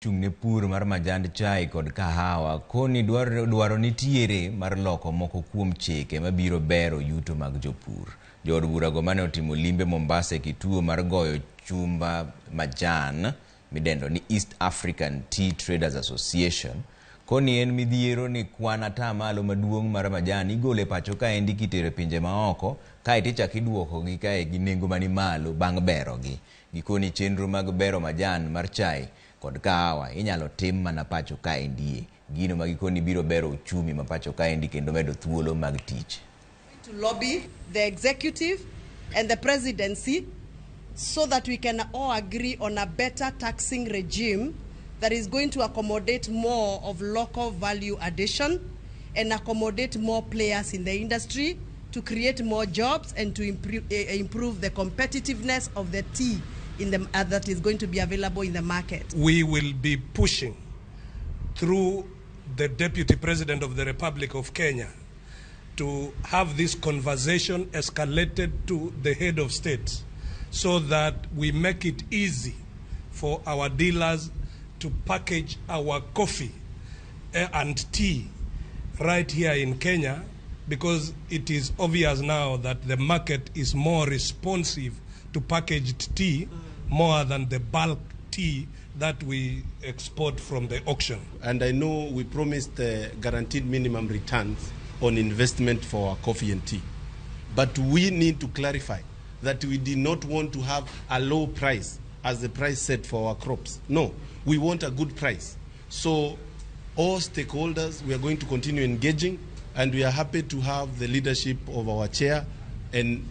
Chungne pur mar majand chai kod kahawa koni dwaro nitiere mar loko moko kuom chike mabiro bero yuto mag jopur. Jood bura go mane otimo limbe Mombasa kituo mar goyo chumba majan midendo ni East African Tea Traders Association. Koni en midhiero ni kwan atamalo maduong' mar majan igole pacho ka endi kitere pinje maoko kae tichak iduoko gi kae gi nengo mani malo bang' bero gi. Gikoni chenro mag bero majan mar chai kod kahawa inyalo tim mana pacho ka endi. Gino magikoni biro bero uchumi ma pacho ka endi kendo medo thuolo mag tich. To lobby the executive and the presidency so that we can all agree on a better taxing regime that is going to accommodate more of local value addition and accommodate more players in the industry to create more jobs and to improve the competitiveness of the tea in the, that is going to be available in the market. We will be pushing through the Deputy President of the Republic of Kenya to have this conversation escalated to the head of state so that we make it easy for our dealers to package our coffee and tea right here in Kenya, because it is obvious now that the market is more responsive to packaged tea more than the bulk tea that we export from the auction. And I know we promised guaranteed minimum returns on investment for our coffee and tea. But we need to clarify that we did not want to have a low price as the price set for our crops. No, we want a good price. So all stakeholders, we are going to continue engaging, and we are happy to have the leadership of our chair and